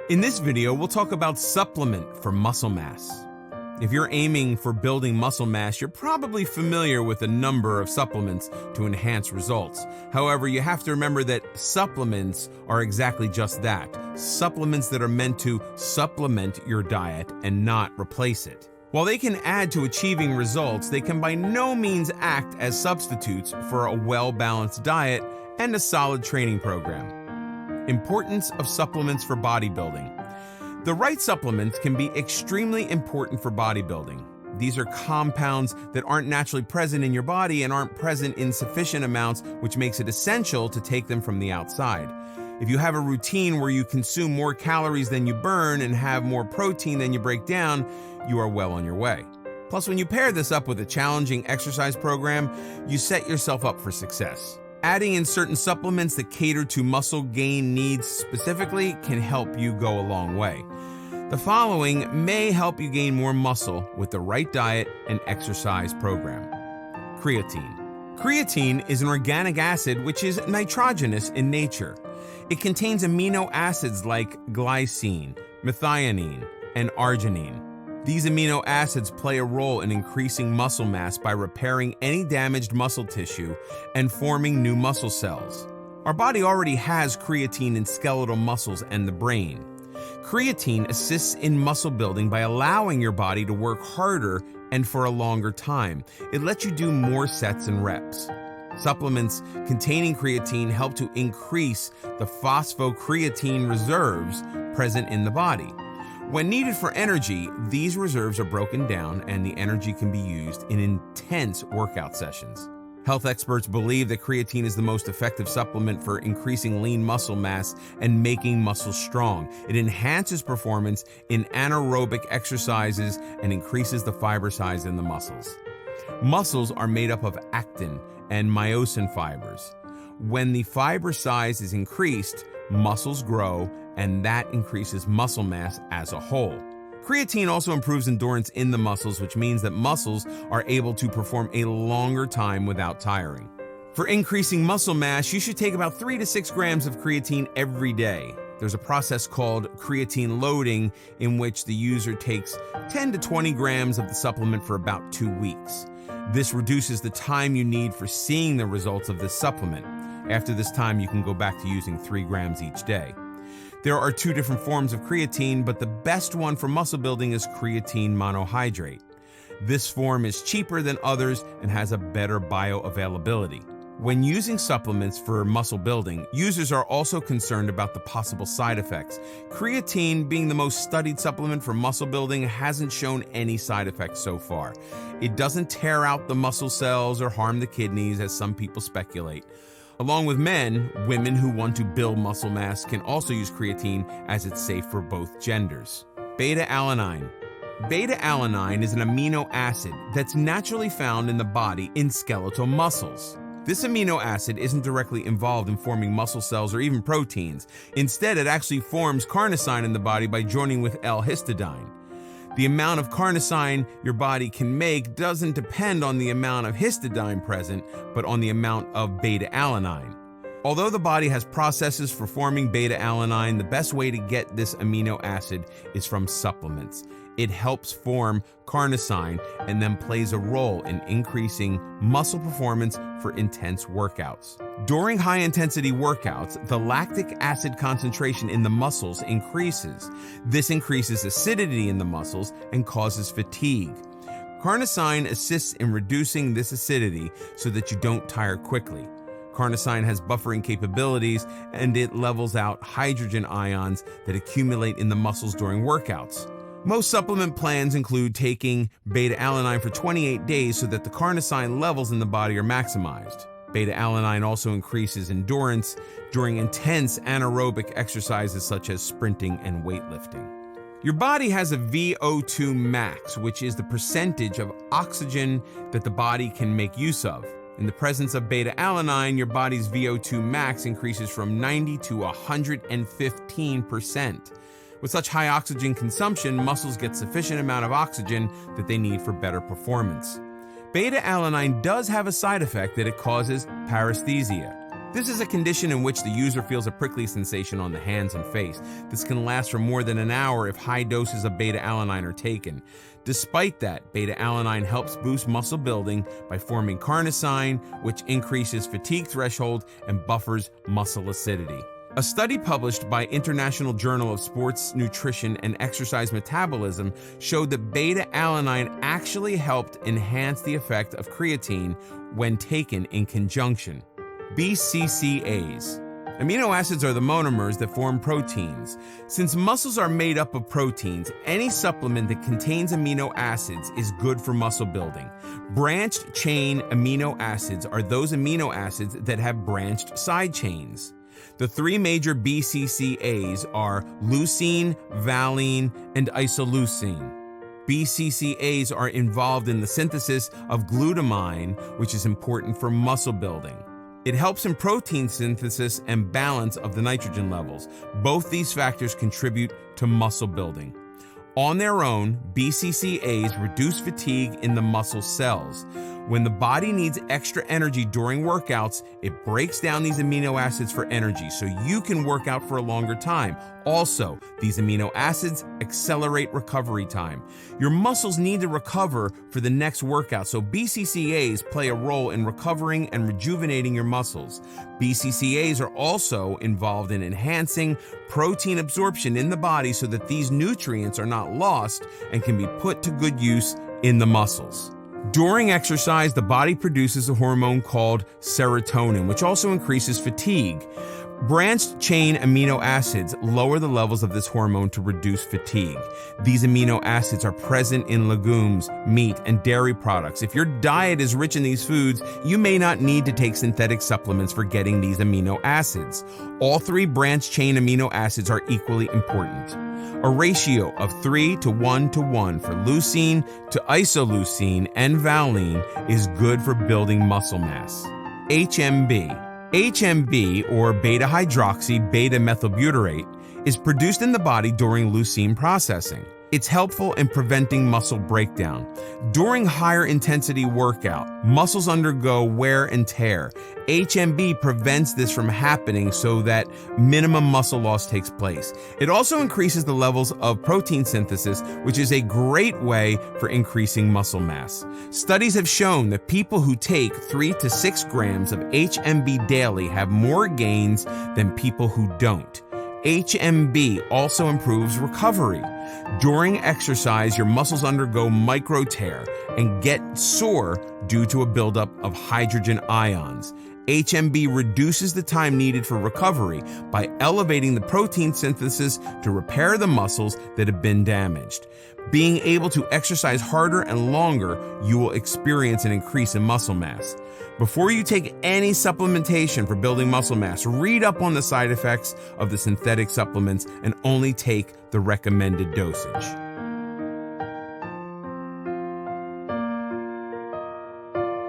In this video, we'll talk about supplement for muscle mass. If you're aiming for building muscle mass, you're probably familiar with a number of supplements to enhance results. However, you have to remember that supplements are exactly just that, supplements that are meant to supplement your diet and not replace it. While they can add to achieving results, they can by no means act as substitutes for a well-balanced diet and a solid training program. Importance of supplements for bodybuilding. The right supplements can be extremely important for bodybuilding. These are compounds that aren't naturally present in your body and aren't present in sufficient amounts, which makes it essential to take them from the outside. If you have a routine where you consume more calories than you burn and have more protein than you break down, you are well on your way. Plus, when you pair this up with a challenging exercise program, you set yourself up for success. Adding in certain supplements that cater to muscle gain needs specifically can help you go a long way. The following may help you gain more muscle with the right diet and exercise program. Creatine. Creatine is an organic acid which is nitrogenous in nature. It contains amino acids like glycine, methionine, and arginine. These amino acids play a role in increasing muscle mass by repairing any damaged muscle tissue and forming new muscle cells. Our body already has creatine in skeletal muscles and the brain. Creatine assists in muscle building by allowing your body to work harder and for a longer time. It lets you do more sets and reps. Supplements containing creatine help to increase the phosphocreatine reserves present in the body. When needed for energy, these reserves are broken down and the energy can be used in intense workout sessions. Health experts believe that creatine is the most effective supplement for increasing lean muscle mass and making muscles strong. It enhances performance in anaerobic exercises and increases the fiber size in the muscles. Muscles are made up of actin and myosin fibers. When the fiber size is increased, muscles grow, and that increases muscle mass as a whole. Creatine also improves endurance in the muscles, which means that muscles are able to perform a longer time without tiring. For increasing muscle mass, you should take about 3 to 6 grams of creatine every day. There's a process called creatine loading in which the user takes 10 to 20 grams of the supplement for about 2 weeks. This reduces the time you need for seeing the results of this supplement. After this time, you can go back to using 3 grams each day. There are 2 different forms of creatine, but the best one for muscle building is creatine monohydrate. This form is cheaper than others and has a better bioavailability. When using supplements for muscle building, users are also concerned about the possible side effects. Creatine, being the most studied supplement for muscle building, hasn't shown any side effects so far. It doesn't tear out the muscle cells or harm the kidneys, as some people speculate. Along with men, women who want to build muscle mass can also use creatine as it's safe for both genders. BetaAlanine. BetaAlanine is an amino acid that's naturally found in the body in skeletal muscles. This amino acid isn't directly involved in forming muscle cells or even proteins. Instead, it actually forms carnosine in the body by joining with L-histidine. The amount of carnosine your body can make doesn't depend on the amount of histidine present, but on the amount of beta-alanine. Although the body has processes for forming beta-alanine, the best way to get this amino acid is from supplements. It helps form carnosine and then plays a role in increasing muscle performance for intense workouts. During high-intensity workouts, the lactic acid concentration in the muscles increases. This increases acidity in the muscles and causes fatigue. Carnosine assists in reducing this acidity so that you don't tire quickly. Carnosine has buffering capabilities, and it levels out hydrogen ions that accumulate in the muscles during workouts. Most supplement plans include taking beta-alanine for 28 days so that the carnosine levels in the body are maximized. Beta-alanine also increases endurance during intense anaerobic exercises such as sprinting and weightlifting. Your body has a VO2 max, which is the percentage of oxygen that the body can make use of. In the presence of beta-alanine, your body's VO2 max increases from 90 to 115%. With such high oxygen consumption, muscles get sufficient amount of oxygen that they need for better performance. Beta-alanine does have a side effect that it causes paresthesia. This is a condition in which the user feels a prickly sensation on the hands and face. This can last for more than an hour if high doses of beta-alanine are taken. Despite that, beta-alanine helps boost muscle building by forming carnosine, which increases fatigue threshold and buffers muscle acidity. A study published by International Journal of Sports Nutrition and Exercise Metabolism showed that beta-alanine actually helped enhance the effect of creatine when taken in conjunction. BCAAs. Amino acids are the monomers that form proteins. Since muscles are made up of proteins, any supplement that contains amino acids is good for muscle building. Branched chain amino acids are those amino acids that have branched side chains. The three major BCAAs are leucine, valine, and isoleucine. BCAAs are involved in the synthesis of glutamine, which is important for muscle building. It helps in protein synthesis and balance of the nitrogen levels. Both these factors contribute to muscle building. On their own, BCAAs reduce fatigue in the muscle cells. When the body needs extra energy during workouts, it breaks down these amino acids for energy so you can work out for a longer time. Also, these amino acids accelerate recovery time. Your muscles need to recover for the next workout, so BCAAs play a role in recovering and rejuvenating your muscles. BCAAs are also involved in enhancing protein absorption in the body so that these nutrients are not lost and can be put to good use in the muscles. During exercise, the body produces a hormone called serotonin, which also increases fatigue. Branched chain amino acids lower the levels of this hormone to reduce fatigue. These amino acids are present in legumes, meat, and dairy products. If your diet is rich in these foods, you may not need to take synthetic supplements for getting these amino acids. All three branched chain amino acids are equally important. A ratio of 3:1:1 for leucine to isoleucine and valine is good for building muscle mass. HMB. HMB, or beta-hydroxy beta-methylbutyrate, is produced in the body during leucine processing. It's helpful in preventing muscle breakdown. During higher intensity workout, muscles undergo wear and tear. HMB prevents this from happening so that minimum muscle loss takes place. It also increases the levels of protein synthesis, which is a great way for increasing muscle mass. Studies have shown that people who take 3 to 6 grams of HMB daily have more gains than people who don't. HMB also improves recovery. During exercise, your muscles undergo micro tear and get sore due to a buildup of hydrogen ions. HMB reduces the time needed for recovery by elevating the protein synthesis to repair the muscles that have been damaged. Being able to exercise harder and longer, you will experience an increase in muscle mass. Before you take any supplementation for building muscle mass, read up on the side effects of the synthetic supplements and only take the recommended dosage.